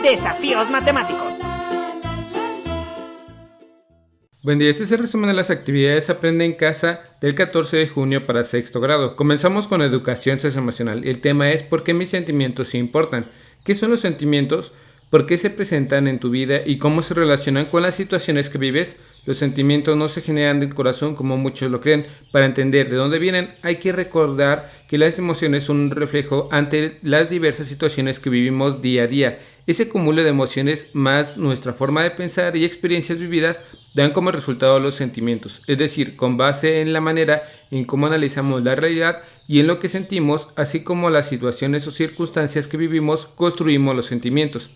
Desafíos matemáticos. Buen día, este es el resumen de las actividades Aprende en Casa del 14 de junio para sexto grado. Comenzamos con educación socioemocional. El tema es ¿por qué mis sentimientos sí importan? ¿Qué son los sentimientos? ¿Por qué se presentan en tu vida y cómo se relacionan con las situaciones que vives? Los sentimientos no se generan del corazón como muchos lo creen. Para entender de dónde vienen, hay que recordar que las emociones son un reflejo ante las diversas situaciones que vivimos día a día. Ese cúmulo de emociones más nuestra forma de pensar y experiencias vividas dan como resultado los sentimientos, es decir, con base en la manera en cómo analizamos la realidad y en lo que sentimos, así como las situaciones o circunstancias que vivimos, construimos los sentimientos.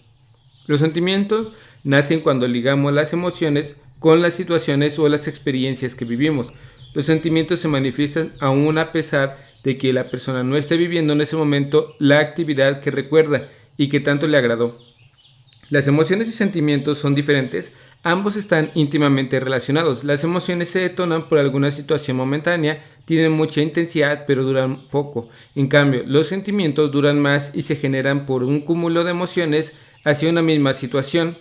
Los sentimientos nacen cuando ligamos las emociones con las situaciones o las experiencias que vivimos. Los sentimientos se manifiestan aún a pesar de que la persona no esté viviendo en ese momento la actividad que recuerda y que tanto le agradó. Las emociones y sentimientos son diferentes, ambos están íntimamente relacionados. Las emociones se detonan por alguna situación momentánea, tienen mucha intensidad pero duran poco. En cambio, los sentimientos duran más y se generan por un cúmulo de emociones hacia una misma situación.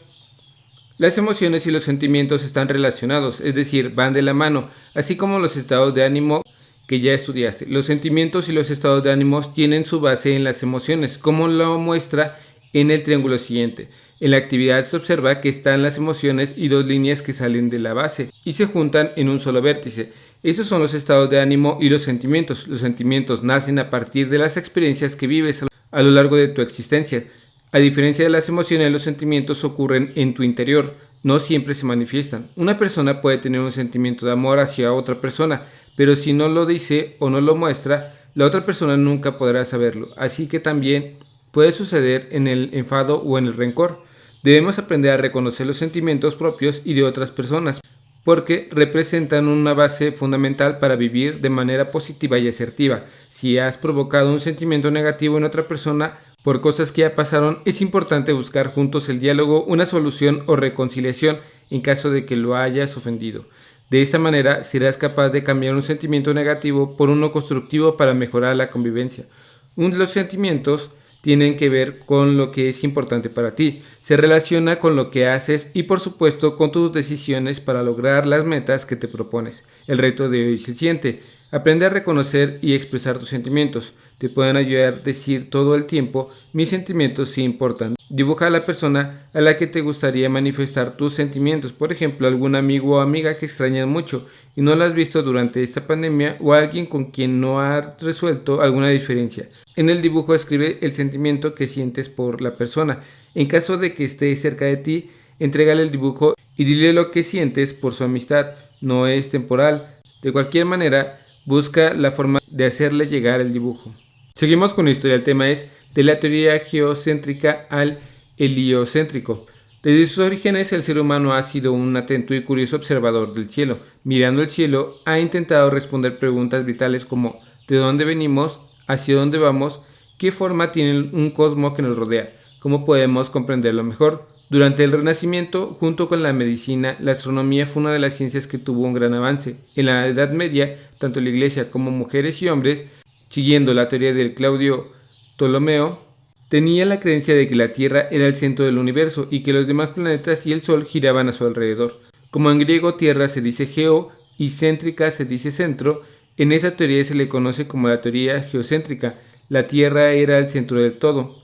Las emociones y los sentimientos están relacionados, es decir, van de la mano, así como los estados de ánimo que ya estudiaste. Los sentimientos y los estados de ánimo tienen su base en las emociones, como lo muestra en el triángulo siguiente. En la actividad se observa que están las emociones y dos líneas que salen de la base y se juntan en un solo vértice. Esos son los estados de ánimo y los sentimientos. Los sentimientos nacen a partir de las experiencias que vives a lo largo de tu existencia. A diferencia de las emociones, los sentimientos ocurren en tu interior, no siempre se manifiestan. Una persona puede tener un sentimiento de amor hacia otra persona, pero si no lo dice o no lo muestra, la otra persona nunca podrá saberlo. Así que también puede suceder en el enfado o en el rencor. Debemos aprender a reconocer los sentimientos propios y de otras personas, porque representan una base fundamental para vivir de manera positiva y asertiva. Si has provocado un sentimiento negativo en otra persona por cosas que ya pasaron, es importante buscar juntos el diálogo, una solución o reconciliación en caso de que lo hayas ofendido. De esta manera serás capaz de cambiar un sentimiento negativo por uno constructivo para mejorar la convivencia. Los sentimientos tienen que ver con lo que es importante para ti, se relaciona con lo que haces y por supuesto con tus decisiones para lograr las metas que te propones. El reto de hoy es el siguiente: aprende a reconocer y expresar tus sentimientos. Te pueden ayudar a decir todo el tiempo, mis sentimientos sí importan. Dibuja a la persona a la que te gustaría manifestar tus sentimientos, por ejemplo, algún amigo o amiga que extrañas mucho y no lo has visto durante esta pandemia o alguien con quien no has resuelto alguna diferencia. En el dibujo escribe el sentimiento que sientes por la persona. En caso de que esté cerca de ti, entrégale el dibujo y dile lo que sientes por su amistad. No es temporal. De cualquier manera, busca la forma de hacerle llegar el dibujo. Seguimos con la historia. El tema es de la teoría geocéntrica al heliocéntrico. Desde sus orígenes, el ser humano ha sido un atento y curioso observador del cielo. Mirando el cielo, ha intentado responder preguntas vitales como ¿de dónde venimos? ¿Hacia dónde vamos? ¿Qué forma tiene un cosmos que nos rodea? ¿Cómo podemos comprenderlo mejor? Durante el Renacimiento, junto con la medicina, la astronomía fue una de las ciencias que tuvo un gran avance. En la Edad Media, tanto la Iglesia como mujeres y hombres, siguiendo la teoría de Claudio Ptolomeo, tenía la creencia de que la Tierra era el centro del universo y que los demás planetas y el Sol giraban a su alrededor. Como en griego Tierra se dice geo y céntrica se dice centro, en esa teoría se le conoce como la teoría geocéntrica. La Tierra era el centro del todo.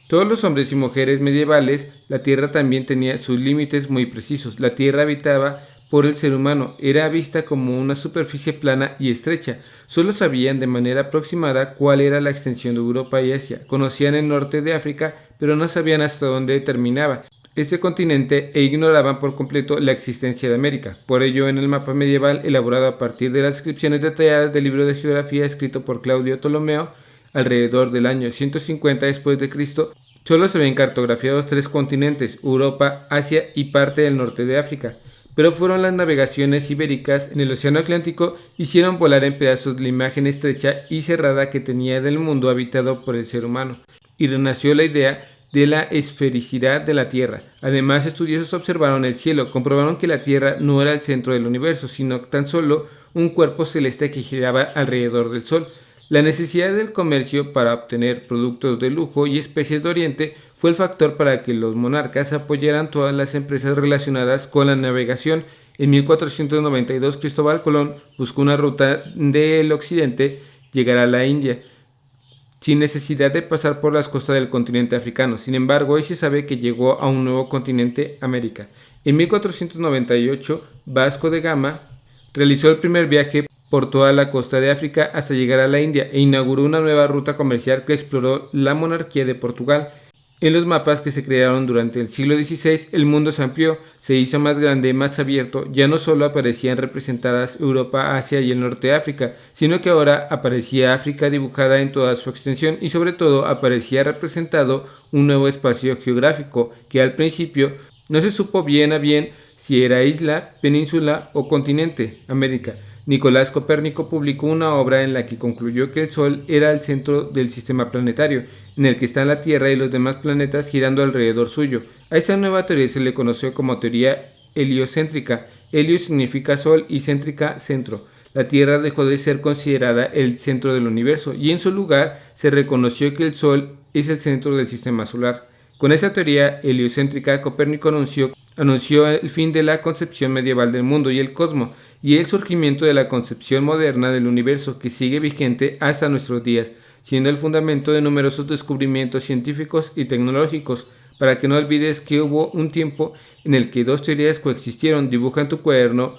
Todos los hombres y mujeres medievales, la Tierra también tenía sus límites muy precisos. La Tierra habitada por el ser humano era vista como una superficie plana y estrecha. Solo sabían de manera aproximada cuál era la extensión de Europa y Asia. Conocían el norte de África, pero no sabían hasta dónde terminaba este continente e ignoraban por completo la existencia de América. Por ello, en el mapa medieval, elaborado a partir de las descripciones detalladas del libro de geografía escrito por Claudio Ptolomeo, alrededor del año 150 después de Cristo, solo se ven cartografiados 3 continentes: Europa, Asia y parte del norte de África. Pero fueron las navegaciones ibéricas en el Océano Atlántico hicieron volar en pedazos la imagen estrecha y cerrada que tenía del mundo habitado por el ser humano, y renació la idea de la esfericidad de la Tierra. Además, estudiosos observaron el cielo, comprobaron que la Tierra no era el centro del universo, sino tan solo un cuerpo celeste que giraba alrededor del Sol. La necesidad del comercio para obtener productos de lujo y especies de Oriente fue el factor para que los monarcas apoyaran todas las empresas relacionadas con la navegación. En 1492 Cristóbal Colón buscó una ruta del occidente llegar a la India, sin necesidad de pasar por las costas del continente africano. Sin embargo, hoy se sabe que llegó a un nuevo continente, América. En 1498, Vasco de Gama realizó el primer viaje por toda la costa de África hasta llegar a la India e inauguró una nueva ruta comercial que exploró la monarquía de Portugal. En los mapas que se crearon durante el siglo XVI, el mundo se amplió, se hizo más grande, más abierto. Ya no solo aparecían representadas Europa, Asia y el norte de África, sino que ahora aparecía África dibujada en toda su extensión y sobre todo aparecía representado un nuevo espacio geográfico que al principio no se supo bien a bien si era isla, península o continente, América. Nicolás Copérnico publicó una obra en la que concluyó que el Sol era el centro del sistema planetario, en el que están la Tierra y los demás planetas girando alrededor suyo. A esta nueva teoría se le conoció como teoría heliocéntrica. Helio significa Sol y céntrica, centro. La Tierra dejó de ser considerada el centro del universo y en su lugar se reconoció que el Sol es el centro del sistema solar. Con esa teoría heliocéntrica, Copérnico anunció el fin de la concepción medieval del mundo y el cosmos y el surgimiento de la concepción moderna del universo que sigue vigente hasta nuestros días, siendo el fundamento de numerosos descubrimientos científicos y tecnológicos. Para que no olvides que hubo un tiempo en el que dos teorías coexistieron. Dibuja en tu cuaderno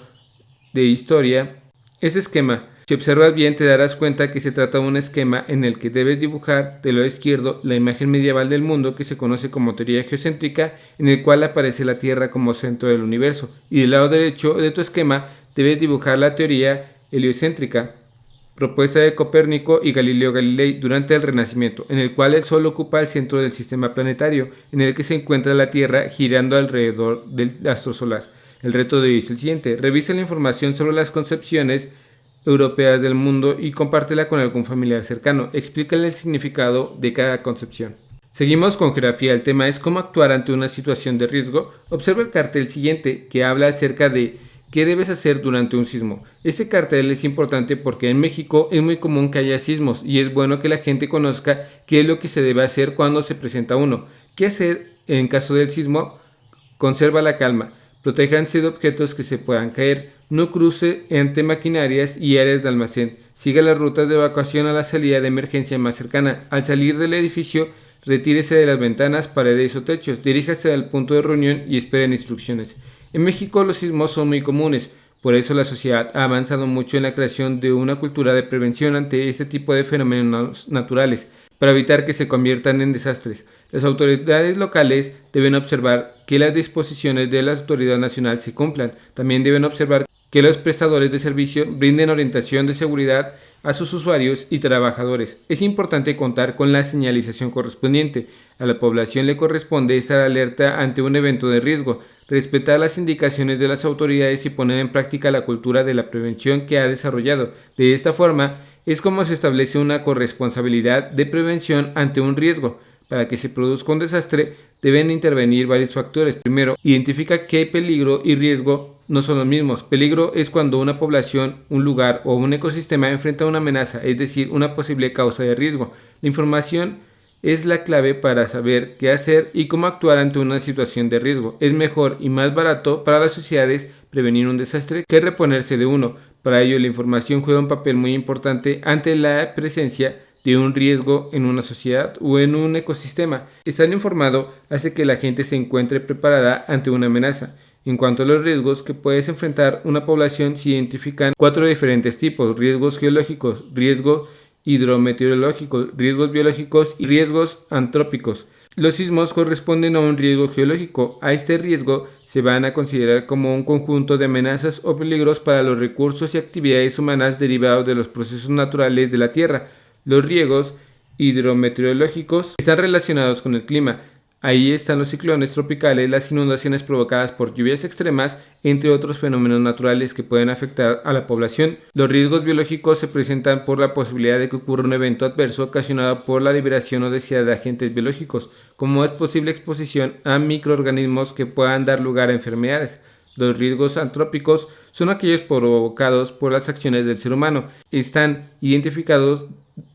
de historia ese esquema. Si observas bien te darás cuenta que se trata de un esquema en el que debes dibujar de lado izquierdo la imagen medieval del mundo que se conoce como teoría geocéntrica, en el cual aparece la Tierra como centro del universo, y del lado derecho de tu esquema debes dibujar la teoría heliocéntrica, propuesta de Copérnico y Galileo Galilei durante el Renacimiento, en el cual el Sol ocupa el centro del sistema planetario, en el que se encuentra la Tierra girando alrededor del astro solar. El reto de hoy es el siguiente: revisa la información sobre las concepciones europeas del mundo y compártela con algún familiar cercano. Explícale el significado de cada concepción. Seguimos con geografía. El tema es cómo actuar ante una situación de riesgo. Observa el cartel siguiente que habla acerca de ¿qué debes hacer durante un sismo? Este cartel es importante porque en México es muy común que haya sismos y es bueno que la gente conozca qué es lo que se debe hacer cuando se presenta uno. ¿Qué hacer en caso del sismo? Conserva la calma. Protéjanse de objetos que se puedan caer. No cruce ante maquinarias y áreas de almacén. Siga las rutas de evacuación a la salida de emergencia más cercana. Al salir del edificio, retírese de las ventanas, paredes o techos. Diríjase al punto de reunión y esperen instrucciones. En México los sismos son muy comunes, por eso la sociedad ha avanzado mucho en la creación de una cultura de prevención ante este tipo de fenómenos naturales, para evitar que se conviertan en desastres. Las autoridades locales deben observar que las disposiciones de la autoridad nacional se cumplan. También deben observar que los prestadores de servicio brinden orientación de seguridad a sus usuarios y trabajadores. Es importante contar con la señalización correspondiente. A la población le corresponde estar alerta ante un evento de riesgo, respetar las indicaciones de las autoridades y poner en práctica la cultura de la prevención que ha desarrollado. De esta forma, es como se establece una corresponsabilidad de prevención ante un riesgo. Para que se produzca un desastre, deben intervenir varios factores. Primero, identifica que peligro y riesgo no son los mismos. Peligro es cuando una población, un lugar o un ecosistema enfrenta una amenaza, es decir, una posible causa de riesgo. La información es la clave para saber qué hacer y cómo actuar ante una situación de riesgo. Es mejor y más barato para las sociedades prevenir un desastre que reponerse de uno. Para ello, la información juega un papel muy importante ante la presencia de un riesgo en una sociedad o en un ecosistema. Estar informado hace que la gente se encuentre preparada ante una amenaza. En cuanto a los riesgos que puedes enfrentar una población, se identifican 4 diferentes tipos: riesgos geológicos, riesgos hidrometeorológicos, riesgos biológicos y riesgos antrópicos. Los sismos corresponden a un riesgo geológico. A este riesgo se van a considerar como un conjunto de amenazas o peligros para los recursos y actividades humanas derivados de los procesos naturales de la Tierra. Los riesgos hidrometeorológicos están relacionados con el clima. Ahí están los ciclones tropicales, las inundaciones provocadas por lluvias extremas, entre otros fenómenos naturales que pueden afectar a la población. Los riesgos biológicos se presentan por la posibilidad de que ocurra un evento adverso ocasionado por la liberación o densidad de agentes biológicos, como es posible exposición a microorganismos que puedan dar lugar a enfermedades. Los riesgos antrópicos son aquellos provocados por las acciones del ser humano. Están identificados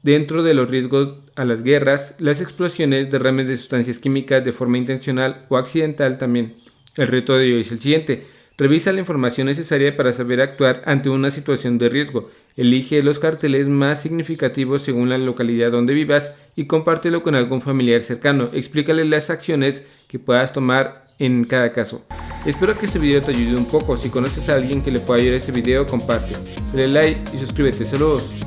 dentro de los riesgos a las guerras, las explosiones, derrames de sustancias químicas de forma intencional o accidental también. El reto de hoy es el siguiente. Revisa la información necesaria para saber actuar ante una situación de riesgo. Elige los carteles más significativos según la localidad donde vivas y compártelo con algún familiar cercano. Explícale las acciones que puedas tomar en cada caso. Espero que este video te ayude un poco. Si conoces a alguien que le pueda ayudar a este video, comparte. Dale like y suscríbete. Saludos.